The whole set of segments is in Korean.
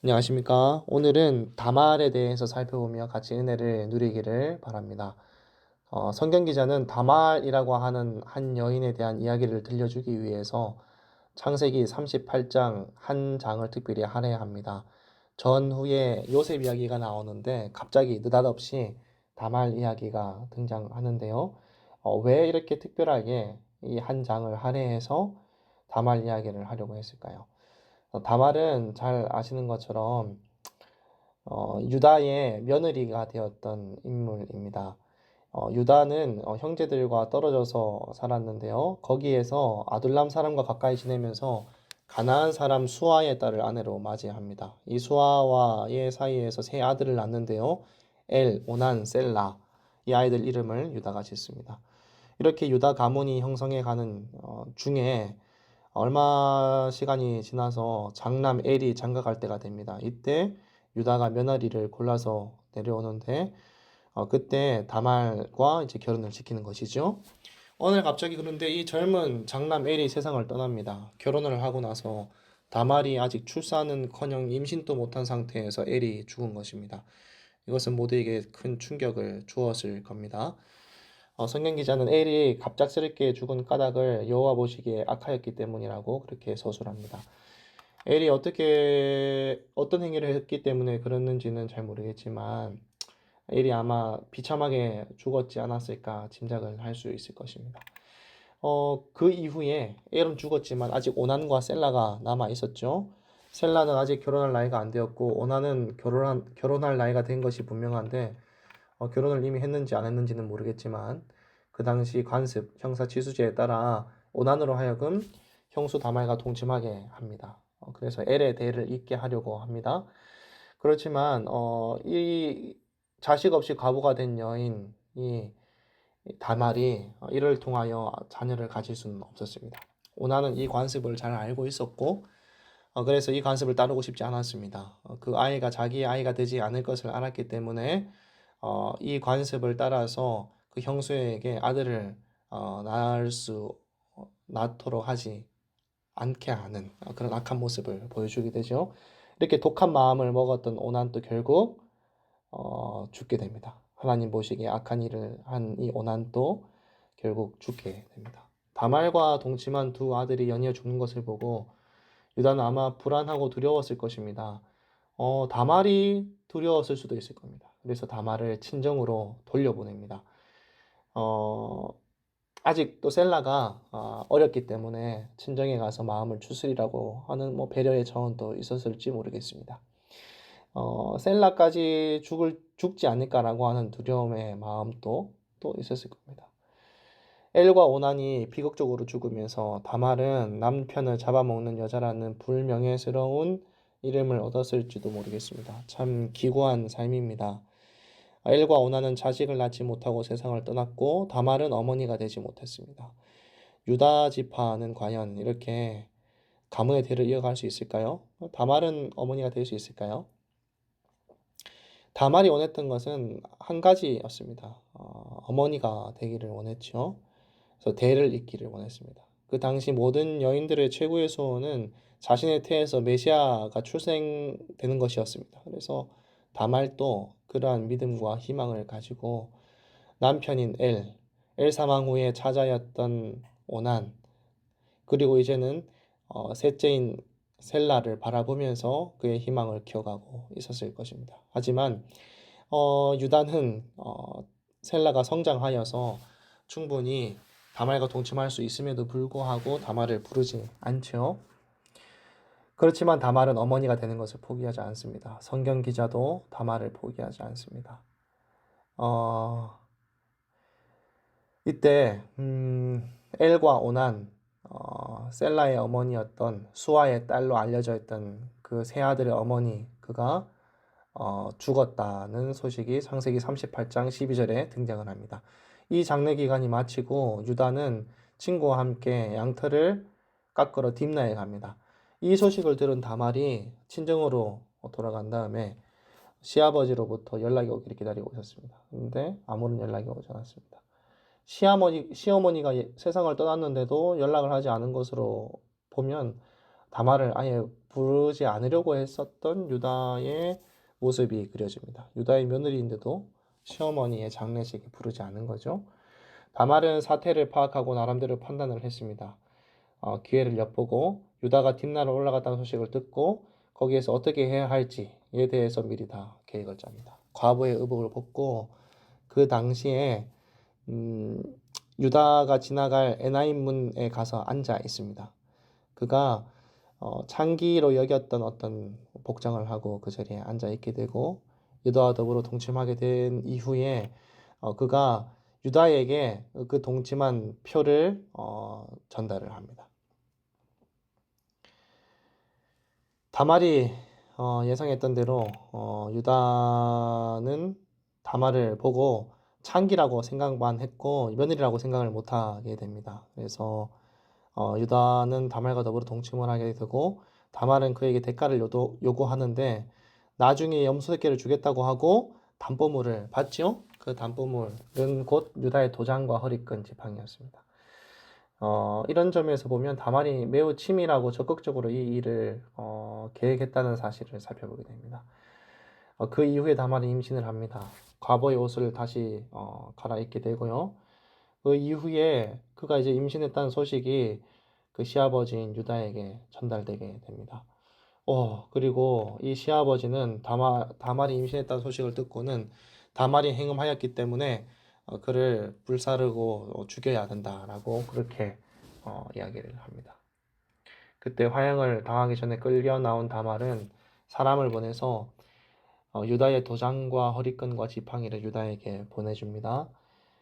안녕하십니까. 오늘은 다말에 대해서 살펴보며 같이 은혜를 누리기를 바랍니다. 성경 기자는 다말이라고 하는 한 여인에 대한 이야기를 들려주기 위해서 창세기 38장 한 장을 특별히 할애합니다. 전후에 요셉 이야기가 나오는데 갑자기 느닷없이 다말 이야기가 등장하는데요. 왜 이렇게 특별하게 이 한 장을 할애해서 다말 이야기를 하려고 했을까요? 다말은 잘 아시는 것처럼 유다의 며느리가 되었던 인물입니다. 유다는 형제들과 떨어져서 살았는데요. 거기에서 아둘람 사람과 가까이 지내면서 가나안 사람 수아의 딸을 아내로 맞이합니다. 이 수아와의 사이에서 세 아들을 낳는데요. 엘, 오난, 셀라 이 아이들 이름을 유다가 짓습니다. 이렇게 유다 가문이 형성해 가는 중에 얼마 시간이 지나서 장남 엘이 장가갈 때가 됩니다. 이때 유다가 며느리를 골라서 내려오는데 그때 다말과 이제 결혼을 시키는 것이죠. 오늘 갑자기 그런데 이 젊은 장남 엘이 세상을 떠납니다. 결혼을 하고 나서 다말이 아직 출산은커녕 임신도 못한 상태에서 엘이 죽은 것입니다. 이것은 모두에게 큰 충격을 주었을 겁니다. 성경 기자는 엘이 갑작스럽게 죽은 까닭을 여호와 보시기에 악하였기 때문이라고 그렇게 서술합니다. 엘이 어떤 행위를 했기 때문에 그랬는지는 잘 모르겠지만 엘이 아마 비참하게 죽었지 않았을까 짐작을 할 수 있을 것입니다. 그 이후에 엘은 죽었지만 아직 오난과 셀라가 남아 있었죠. 셀라는 아직 결혼할 나이가 안 되었고 오난은 결혼할 나이가 된 것이 분명한데 결혼을 이미 했는지 안 했는지는 모르겠지만 그 당시 관습, 형사치수제에 따라 오난으로 하여금 형수 다말과 동침하게 합니다. 그래서 엘의 대를 잇게 하려고 합니다. 그렇지만 이 자식 없이 과부가 된 여인이 다말이 이를 통하여 자녀를 가질 수는 없었습니다. 오나는 이 관습을 잘 알고 있었고 그래서 이 관습을 따르고 싶지 않았습니다. 그 아이가 자기의 아이가 되지 않을 것을 알았기 때문에 이 관습을 따라서 그 형수에게 아들을 낳도록 하지 않게 하는 그런 악한 모습을 보여주게 되죠. 이렇게 독한 마음을 먹었던 오난도 결국 죽게 됩니다. 하나님 보시기에 악한 일을 한 이 오난도 결국 죽게 됩니다. 다말과 동침한 두 아들이 연이어 죽는 것을 보고 유다는 아마 불안하고 두려웠을 것입니다. 다말이 두려웠을 수도 있을 겁니다. 그래서 다말을 친정으로 돌려보냅니다. 어, 아직 또 셀라가 어렸기 때문에 친정에 가서 마음을 추스리라고 하는 뭐 배려의 차원도 있었을지 모르겠습니다. 셀라까지 죽지 않을까라고 하는 두려움의 마음도 또 있었을 겁니다. 엘과 오난이 비극적으로 죽으면서 다말은 남편을 잡아먹는 여자라는 불명예스러운 이름을 얻었을지도 모르겠습니다. 참 기구한 삶입니다. 엘과 오난은 자식을 낳지 못하고 세상을 떠났고 다말은 어머니가 되지 못했습니다. 유다 지파는 과연 이렇게 가문의 대를 이어갈 수 있을까요? 다말은 어머니가 될 수 있을까요? 다말이 원했던 것은 한 가지였습니다. 어머니가 되기를 원했죠. 그래서 대를 잇기를 원했습니다. 그 당시 모든 여인들의 최고의 소원은 자신의 태에서 메시아가 출생되는 것이었습니다. 그래서 다말도 그러한 믿음과 희망을 가지고 남편인 엘 사망 후에 차자였던 오난, 그리고 이제는 셋째인 셀라를 바라보면서 그의 희망을 키워가고 있었을 것입니다. 하지만 유다는 셀라가 성장하여서 충분히 다말과 동침할 수 있음에도 불구하고 다말을 부르지 않죠. 그렇지만 다말은 어머니가 되는 것을 포기하지 않습니다. 성경 기자도 다말을 포기하지 않습니다. 어, 이때 엘과 오난 셀라의 어머니였던 수아의 딸로 알려져 있던 그 세 아들의 어머니 그가 죽었다는 소식이 창세기 38장 12절에 등장을 합니다. 이 장례 기간이 마치고 유다는 친구와 함께 양털을 깎으러 딥나에 갑니다. 이 소식을 들은 다말이 친정으로 돌아간 다음에 시아버지로부터 연락이 오기를 기다리고 있었습니다. 그런데 아무런 연락이 오지 않았습니다. 시어머니가 세상을 떠났는데도 연락을 하지 않은 것으로 보면 다말을 아예 부르지 않으려고 했었던 유다의 모습이 그려집니다. 유다의 며느리인데도 시어머니의 장례식에 부르지 않은 거죠. 다말은 사태를 파악하고 나름대로 판단을 했습니다. 기회를 엿보고 유다가 딥나로 올라갔다는 소식을 듣고 거기에서 어떻게 해야 할지에 대해서 미리 다 계획을 짭니다. 과부의 의복을 벗고 그 당시에 음, 유다가 지나갈 에나임 문에 가서 앉아 있습니다. 그가 창기로 여겼던 어떤 복장을 하고 그 자리에 앉아 있게 되고 유다와 더불어 동침하게 된 이후에 그가 유다에게 그 동침한 표를 전달을 합니다. 다말이 예상했던 대로 유다는 다말을 보고 창기라고 생각만 했고 며느리라고 생각을 못하게 됩니다. 그래서 유다는 다말과 더불어 동침을 하게 되고 다말은 그에게 대가를 요구하는데 나중에 염소새끼를 주겠다고 하고 담보물을 받지요. 그 담보물은 곧 유다의 도장과 허리끈 지팡이였습니다. 이런 점에서 보면 다말이 매우 치밀하고 적극적으로 이 일을 계획했다는 사실을 살펴보게 됩니다. 그 이후에 다말이 임신을 합니다. 과거의 옷을 다시 갈아입게 되고요. 그 이후에 그가 이제 임신했다는 소식이 그 시아버지인 유다에게 전달되게 됩니다. 그리고 이 시아버지는 다말이 임신했다는 소식을 듣고는 다말이 행음하였기 때문에 그를 불사르고 죽여야 된다라고 그렇게 이야기를 합니다. 그때 화형을 당하기 전에 끌려 나온 다말은 사람을 보내서 유다의 도장과 허리끈과 지팡이를 유다에게 보내줍니다.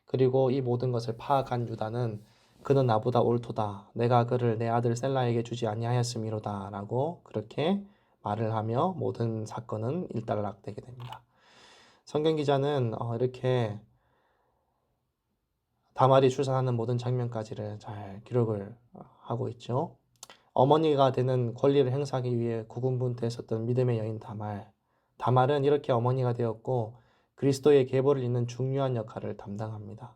그리고 이 모든 것을 파악한 유다는 그는 나보다 옳도다. 내가 그를 내 아들 셀라에게 주지 아니하였음이로다. 라고 그렇게 말을 하며 모든 사건은 일단락되게 됩니다. 성경 기자는 이렇게 다말이 출산하는 모든 장면까지를 잘 기록을 하고 있죠. 어머니가 되는 권리를 행사하기 위해 고군분투했었던 믿음의 여인 다말. 다말은 이렇게 어머니가 되었고 그리스도의 계보를 잇는 중요한 역할을 담당합니다.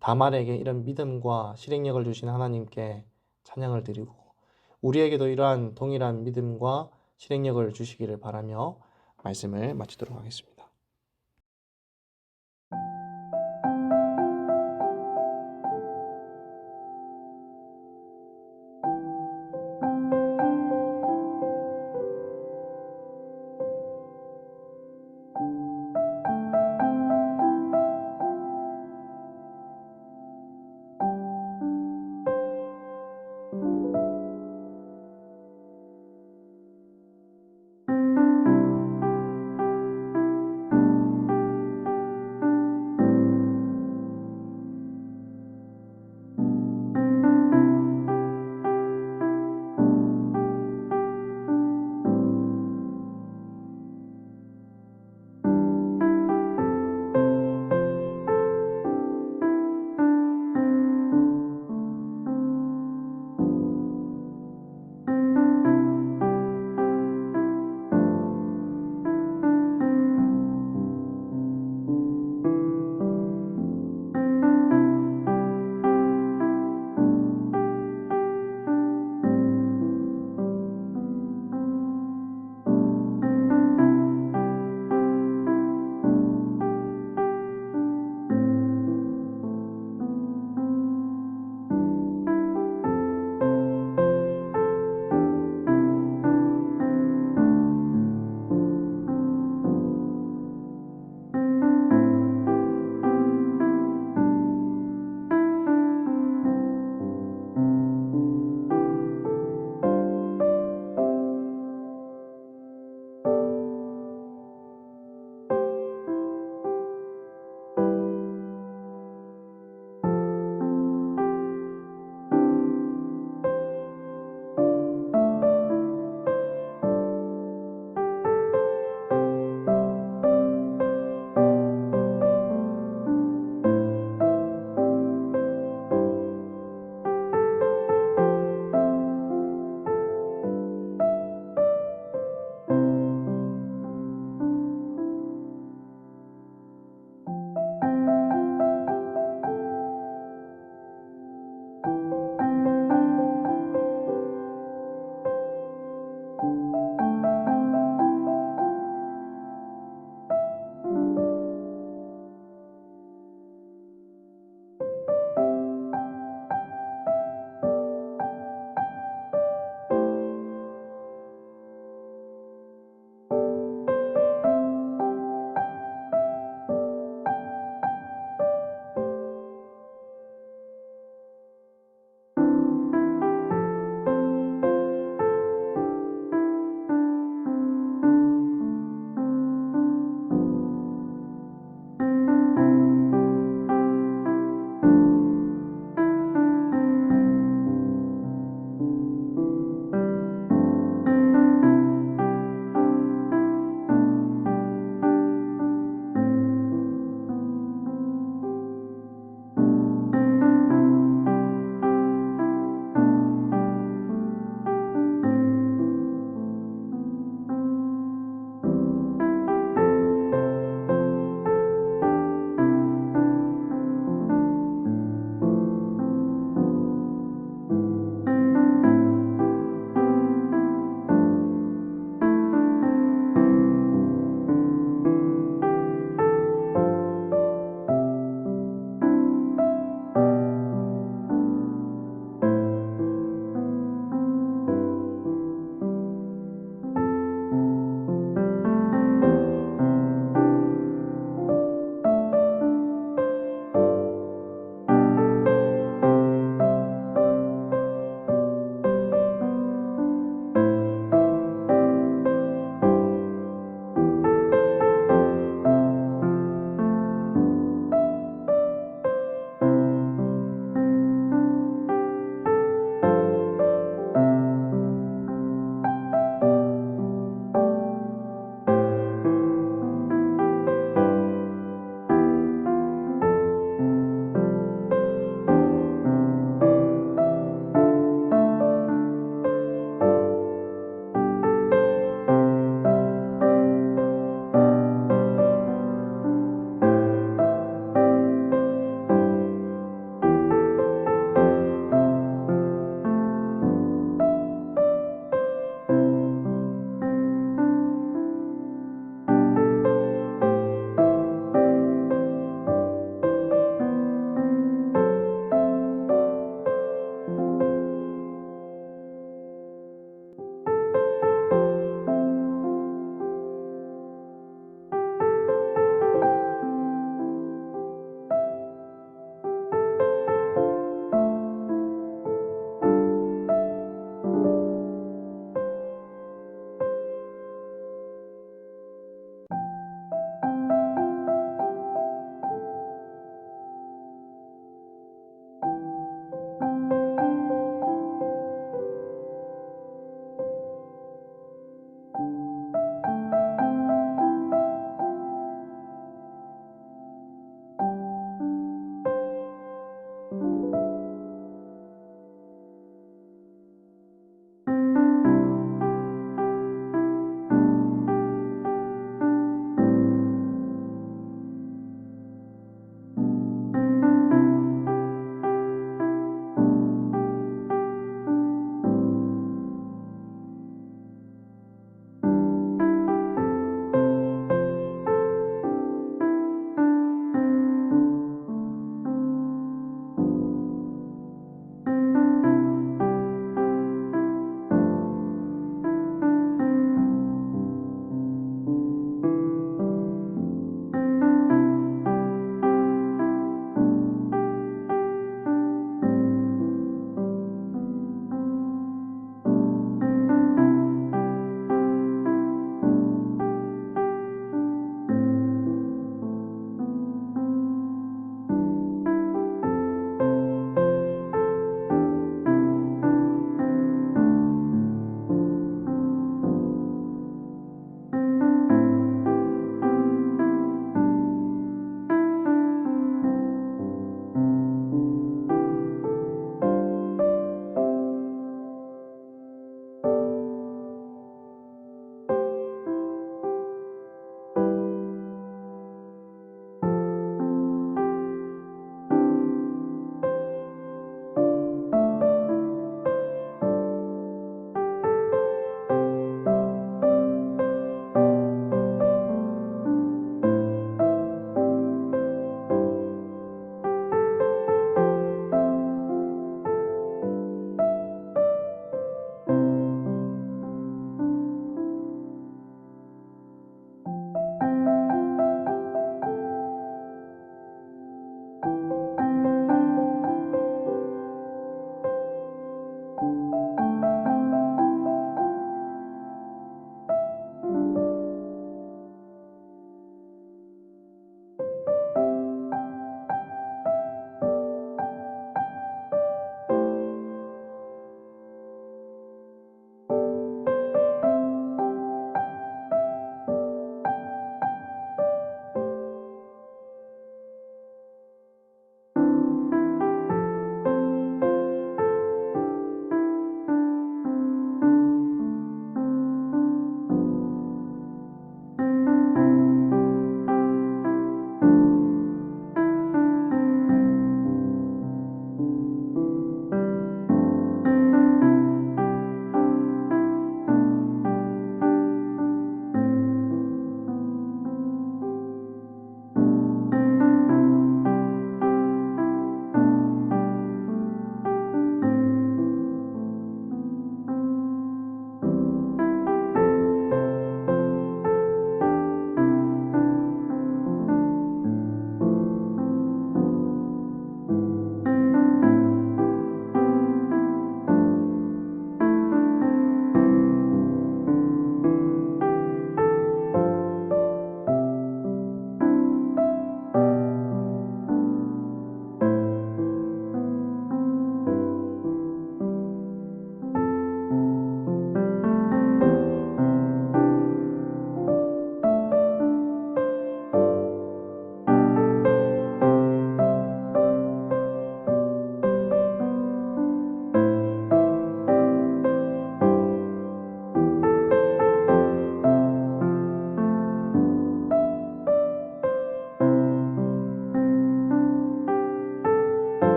다말에게 이런 믿음과 실행력을 주신 하나님께 찬양을 드리고 우리에게도 이러한 동일한 믿음과 실행력을 주시기를 바라며 말씀을 마치도록 하겠습니다.